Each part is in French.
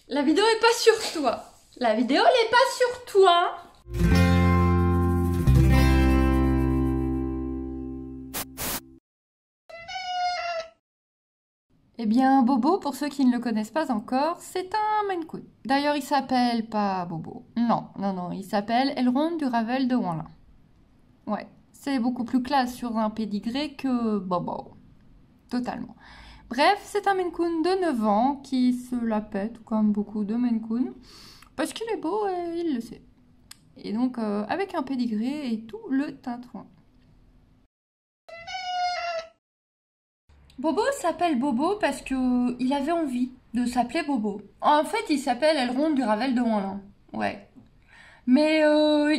La vidéo est pas sur toi. La vidéo n'est pas sur toi. Eh bien, Bobo, pour ceux qui ne le connaissent pas encore, c'est un Maine Coon. D'ailleurs, il s'appelle pas Bobo. Non, il s'appelle Elrond du Ravel de Wanlin. Ouais, c'est beaucoup plus classe sur un pédigré que Bobo. Totalement. Bref, c'est un Maine Coon de 9 ans qui se la pète, comme beaucoup de Maine Coon, parce qu'il est beau et il le sait. Et donc, avec un pédigré et tout le tintouin. Bobo s'appelle Bobo parce que il avait envie de s'appeler Bobo. En fait, il s'appelle Elrond du Ravel de Wanlin. Ouais. Mais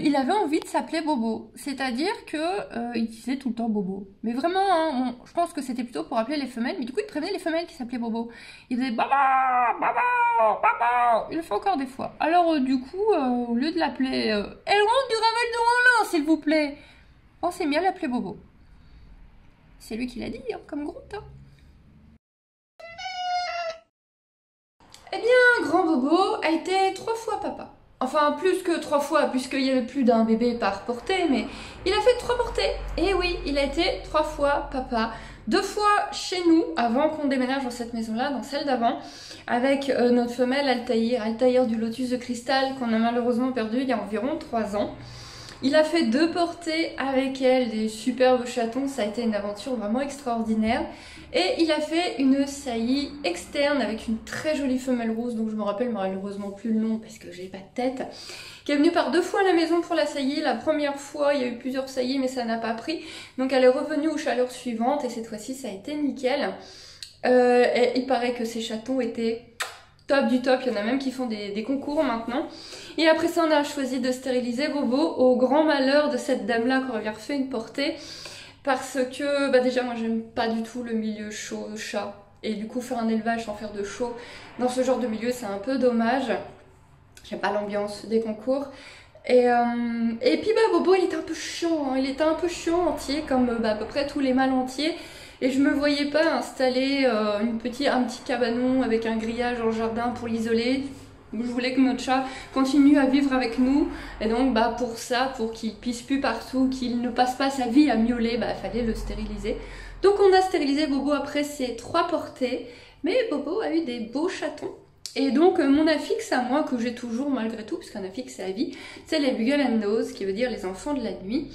il avait envie de s'appeler Bobo. C'est-à-dire que il disait tout le temps Bobo. Mais vraiment, hein, je pense que c'était plutôt pour appeler les femelles. Mais du coup, il prévenait les femelles qui s'appelaient Bobo. Il disait Baba, Baba, Baba. Il le fait encore des fois. Alors du coup, au lieu de l'appeler Elrond du Ravel de Wanlin, s'il vous plaît, pensez mieux à l'appeler Bobo. C'est lui qui l'a dit, hein, comme Groot. Hein. Eh bien, grand Bobo a été 3 fois papa. Enfin, plus que 3 fois, puisqu'il y avait plus d'un bébé par portée, mais il a fait 3 portées. Et oui, il a été 3 fois papa. 2 fois chez nous, avant qu'on déménage dans cette maison-là, dans celle d'avant, avec notre femelle Altaïr du Lotus de Cristal, qu'on a malheureusement perdu il y a environ 3 ans. Il a fait 2 portées avec elle, des superbes chatons, ça a été une aventure vraiment extraordinaire. Et il a fait une saillie externe avec une très jolie femelle rousse, dont je me rappelle malheureusement plus le nom parce que j'ai pas de tête, qui est venue par 2 fois à la maison pour la saillie. La première fois, il y a eu plusieurs saillies mais ça n'a pas pris. Donc elle est revenue aux chaleurs suivantes et cette fois-ci ça a été nickel. Et il paraît que ces chatons étaient top du top, il y en a même qui font des concours maintenant. Et après ça, on a choisi de stériliser Bobo au grand malheur de cette dame-là qui aurait refait une portée. Parce que, bah déjà, moi j'aime pas du tout le milieu chaud, chat. Et du coup, faire un élevage sans faire de chaud dans ce genre de milieu, c'est un peu dommage. J'aime pas l'ambiance des concours. Et puis, bah, Bobo, il était un peu chiant. Hein. Il était un peu chiant entier, comme à peu près tous les mâles entiers. Et je me voyais pas installer un petit cabanon avec un grillage en jardin pour l'isoler. Je voulais que notre chat continue à vivre avec nous. Et donc bah, pour ça, pour qu'il pisse plus partout, qu'il ne passe pas sa vie à miauler, bah, il fallait le stériliser. Donc on a stérilisé Bobo après ces 3 portées. Mais Bobo a eu des beaux chatons. Et donc mon affixe à moi, que j'ai toujours malgré tout, puisqu'un affixe c'est à vie, c'est les Bugle and Nose, qui veut dire les enfants de la nuit.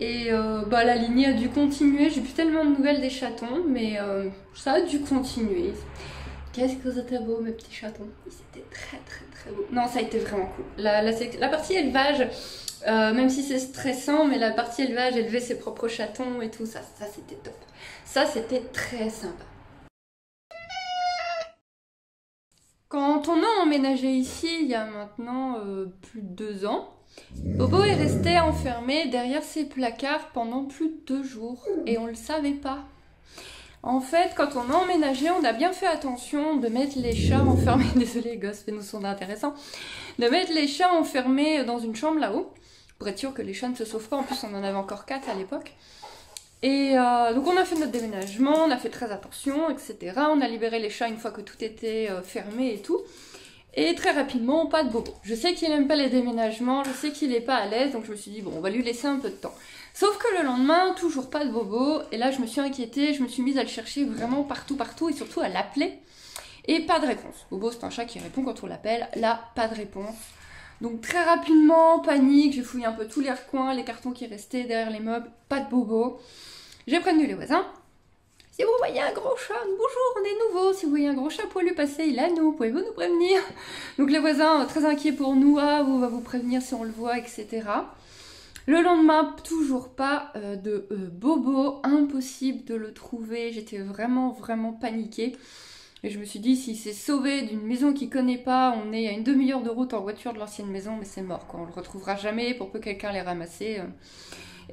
Et bah, la lignée a dû continuer, j'ai plus tellement de nouvelles des chatons, mais ça a dû continuer. Qu'est-ce que c'était beau mes petits chatons, ils étaient très beaux. Non, ça a été vraiment cool. La partie élevage, même si c'est stressant, mais la partie élevage, élever ses propres chatons et tout, ça c'était top. Ça c'était très sympa. Quand on a emménagé ici, il y a maintenant plus de 2 ans, Bobo est resté enfermé derrière ses placards pendant plus de 2 jours et on le savait pas. En fait, quand on a emménagé, on a bien fait attention de mettre les chats enfermés, désolé les gosses, mais nous sont intéressants, de mettre les chats enfermés dans une chambre là-haut, pour être sûr que les chats ne se sauvent pas, en plus on en avait encore 4 à l'époque. Et donc on a fait notre déménagement, on a fait très attention, etc. On a libéré les chats une fois que tout était fermé et tout. Et très rapidement, pas de Bobo. Je sais qu'il n'aime pas les déménagements, je sais qu'il n'est pas à l'aise, donc je me suis dit, bon, on va lui laisser un peu de temps. Sauf que le lendemain, toujours pas de Bobo, et là je me suis inquiétée, je me suis mise à le chercher vraiment partout, et surtout à l'appeler, et pas de réponse. Bobo, c'est un chat qui répond quand on l'appelle, là, pas de réponse. Donc très rapidement, panique, j'ai fouillé un peu tous les recoins, les cartons qui restaient derrière les meubles, pas de Bobo. J'ai prévenu les voisins. Si vous voyez un gros chat, bonjour, on est nouveau. Si vous voyez un gros chat poilu passer, il est à nous, pouvez-vous nous prévenir? Donc les voisins, très inquiets pour nous, ah, on va vous prévenir si on le voit, etc. Le lendemain, toujours pas de Bobo, impossible de le trouver. J'étais vraiment paniquée. Et je me suis dit, s'il s'est sauvé d'une maison qu'il connaît pas, on est à une demi-heure de route en voiture de l'ancienne maison, mais c'est mort, quoi. On le retrouvera jamais, pour peu que quelqu'un l'ait ramassé.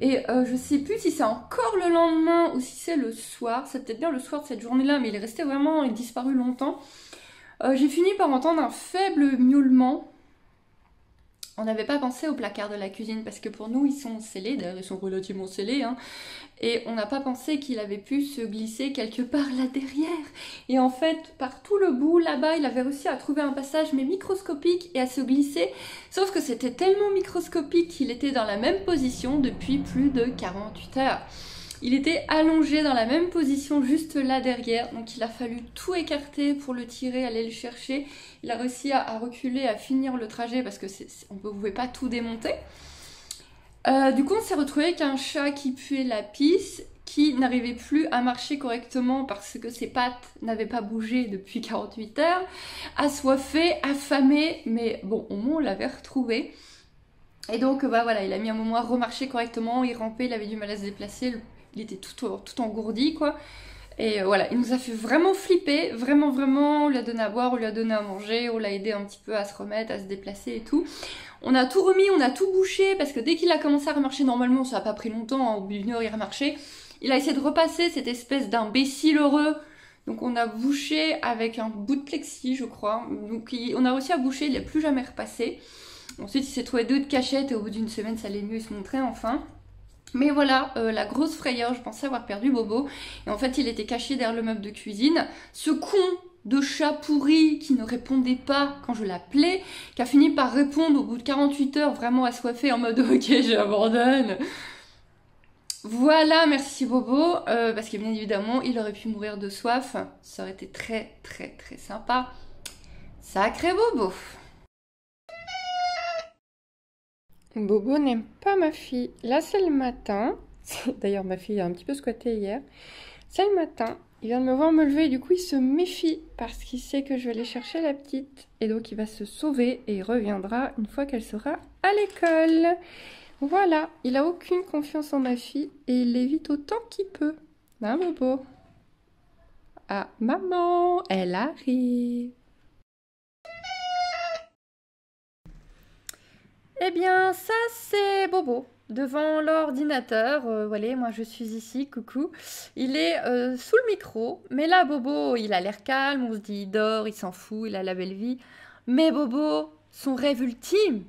Et je sais plus si c'est encore le lendemain ou si c'est le soir. C'est peut-être bien le soir de cette journée-là, mais il est resté vraiment, il disparu longtemps. J'ai fini par entendre un faible miaulement on n'avait pas pensé aux placards de la cuisine parce que pour nous ils sont scellés, d'ailleurs ils sont relativement scellés, hein, et on n'a pas pensé qu'il avait pu se glisser quelque part là derrière. Et en fait, par tout le bout là-bas, il avait réussi à trouver un passage mais microscopique et à se glisser, sauf que c'était tellement microscopique qu'il était dans la même position depuis plus de 48 heures. Il était allongé dans la même position juste là derrière, donc il a fallu tout écarter pour le tirer, aller le chercher. Il a réussi à reculer, à finir le trajet parce que on ne pouvait pas tout démonter. Du coup, on s'est retrouvé avec un chat qui puait la pisse, qui n'arrivait plus à marcher correctement parce que ses pattes n'avaient pas bougé depuis 48 heures, assoiffé, affamé, mais bon, au moins on l'avait retrouvé. Et donc, bah voilà, il a mis un moment à remarcher correctement, il rampait, il avait du mal à se déplacer, il était tout engourdi, quoi. Et voilà, il nous a fait vraiment flipper, vraiment, on lui a donné à boire, on lui a donné à manger, on l'a aidé un petit peu à se remettre, à se déplacer et tout. On a tout remis, on a tout bouché, parce que dès qu'il a commencé à remarcher, normalement, ça n'a pas pris longtemps, hein, au bout d'une heure, il remarchait. Il a essayé de repasser cette espèce d'imbécile heureux. Donc on a bouché avec un bout de plexi, je crois. Donc on a réussi à boucher, il n'est plus jamais repassé. Ensuite, il s'est trouvé 2 de cachettes et au bout d'une semaine, ça allait mieux, il se montrait enfin. Mais voilà, la grosse frayeur, je pensais avoir perdu Bobo. Et en fait, il était caché derrière le meuble de cuisine. Ce con de chat pourri qui ne répondait pas quand je l'appelais, qui a fini par répondre au bout de 48 heures, vraiment assoiffé, en mode « Ok, j'abandonne ». Voilà, merci Bobo, parce que bien évidemment, il aurait pu mourir de soif. Ça aurait été très sympa. Sacré Bobo. Bobo n'aime pas ma fille. Là, c'est le matin. D'ailleurs, ma fille a un petit peu squatté hier. C'est le matin. Il vient de me voir me lever et du coup, il se méfie parce qu'il sait que je vais aller chercher la petite. Et donc, il va se sauver et il reviendra une fois qu'elle sera à l'école. Voilà. Il a aucune confiance en ma fille et il l'évite autant qu'il peut. Hein, Bobo? Ah, maman, elle arrive. Eh bien, ça, c'est Bobo, devant l'ordinateur. Voilà, moi, je suis ici, coucou. Il est sous le micro, mais là, Bobo, il a l'air calme, on se dit, il dort, il s'en fout, il a la belle vie. Mais Bobo, son rêve ultime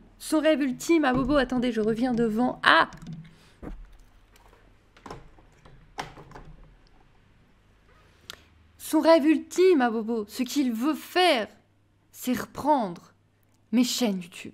à Bobo, attendez, je reviens devant. Ah! Son rêve ultime à Bobo, ce qu'il veut faire, c'est reprendre mes chaînes YouTube.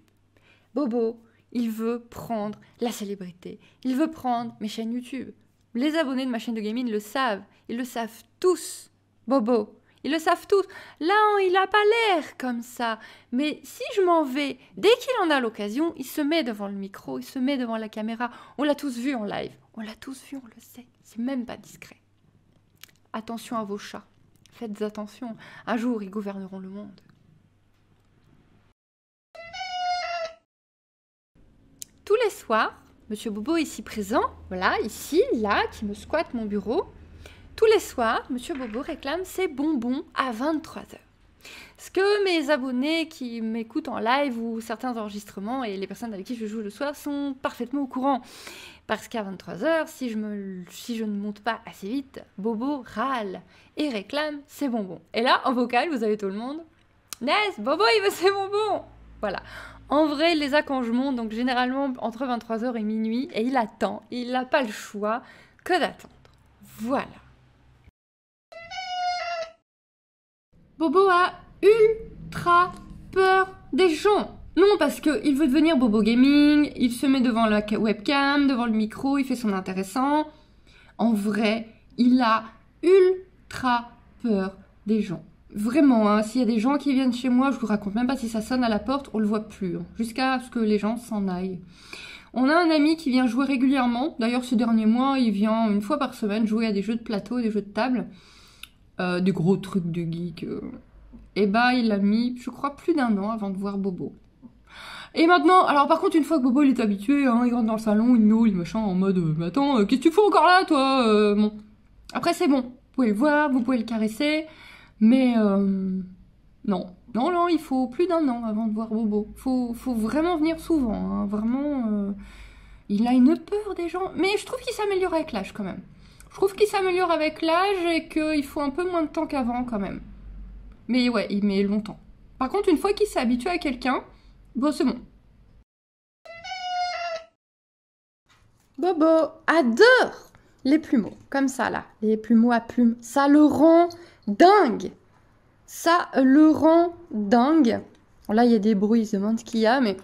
Bobo, il veut prendre la célébrité. Il veut prendre mes chaînes YouTube. Les abonnés de ma chaîne de gaming le savent. Ils le savent tous. Bobo, ils le savent tous. Là, il n'a pas l'air comme ça. Mais si je m'en vais, dès qu'il en a l'occasion, il se met devant le micro, il se met devant la caméra. On l'a tous vu en live. On l'a tous vu, on le sait. C'est même pas discret. Attention à vos chats. Faites attention. Un jour, ils gouverneront le monde. Tous les soirs, Monsieur Bobo ici présent, voilà, ici, là, qui me squatte mon bureau. Tous les soirs, Monsieur Bobo réclame ses bonbons à 23 h. Ce que mes abonnés qui m'écoutent en live ou certains enregistrements et les personnes avec qui je joue le soir sont parfaitement au courant. Parce qu'à 23 h, si je ne monte pas assez vite, Bobo râle et réclame ses bonbons. Et là, en vocal, vous avez tout le monde. Ness, Bobo, il veut ses bonbons. Voilà. En vrai, il les a quand je monte, donc généralement entre 23 h et minuit, et il attend, il n'a pas le choix que d'attendre. Voilà. Bobo a ultra peur des gens. Non, parce qu'il veut devenir Bobo Gaming, il se met devant la webcam, devant le micro, il fait son intéressant. En vrai, il a ultra peur des gens. Vraiment, hein, s'il y a des gens qui viennent chez moi, je vous raconte même pas si ça sonne à la porte, on le voit plus, hein, jusqu'à ce que les gens s'en aillent. On a un ami qui vient jouer régulièrement, d'ailleurs ce dernier mois, il vient une fois par semaine jouer à des jeux de plateau, des jeux de table, des gros trucs de geek. Et bah il a mis, je crois, plus d'1 an avant de voir Bobo. Et maintenant, alors par contre, une fois que Bobo il est habitué, hein, il rentre dans le salon, il miaule, machin, en mode mais attends, qu'est-ce que tu fais encore là, toi bon. Après c'est bon, vous pouvez le voir, vous pouvez le caresser. Mais non, il faut plus d'1 an avant de voir Bobo. Faut vraiment venir souvent, hein. Vraiment, il a une peur des gens. Mais je trouve qu'il s'améliore avec l'âge quand même. Je trouve qu'il s'améliore avec l'âge et qu'il faut un peu moins de temps qu'avant quand même. Mais ouais, il met longtemps. Par contre, une fois qu'il s'est habitué à quelqu'un, bon c'est bon. Bobo adore les plumeaux, comme ça là, les plumeaux à plumes. Ça le rend dingue. Ça le rend dingue. Bon, là, il y a des bruits, il se demande ce qu'il y a, mais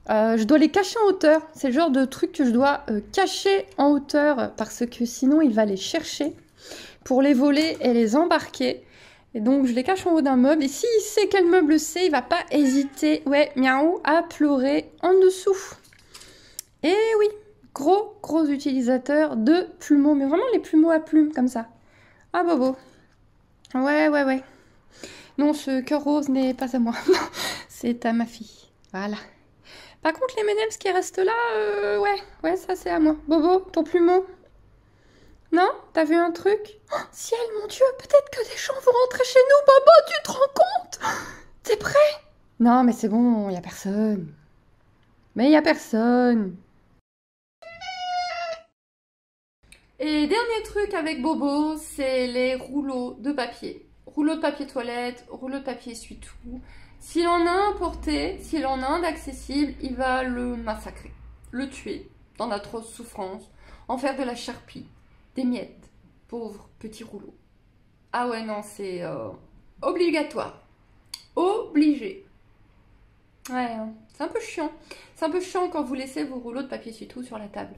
je dois les cacher en hauteur. C'est le genre de truc que je dois cacher en hauteur parce que sinon, il va les chercher pour les voler et les embarquer. Et donc, je les cache en haut d'un meuble. Et s'il sait quel meuble c'est, il va pas hésiter, ouais, miaou, à pleurer en dessous. Et oui, gros utilisateur de plumeaux. Mais vraiment les plumeaux à plumes, comme ça. Ah, Bobo. Ouais. Non, ce cœur rose n'est pas à moi. C'est à ma fille. Voilà. Par contre, les M&M's qui restent là, ouais, ça c'est à moi. Bobo, ton plumeau? Non? T'as vu un truc? Oh, ciel, mon Dieu, peut-être que des gens vont rentrer chez nous, Bobo, tu te rends compte? T'es prêt? Non, mais c'est bon, y a personne. Mais y a personne. Et dernier truc avec Bobo, c'est les rouleaux de papier. Rouleau de papier toilette, rouleau de papier essuie-tout. S'il en a un porté, s'il en a un d'accessible, il va le massacrer, le tuer dans d'atroces souffrances, en faire de la charpie, des miettes, pauvre petit rouleau. Ah ouais, non, c'est obligatoire, obligé. Ouais, hein. C'est un peu chiant. C'est un peu chiant quand vous laissez vos rouleaux de papier essuie-tout sur la table.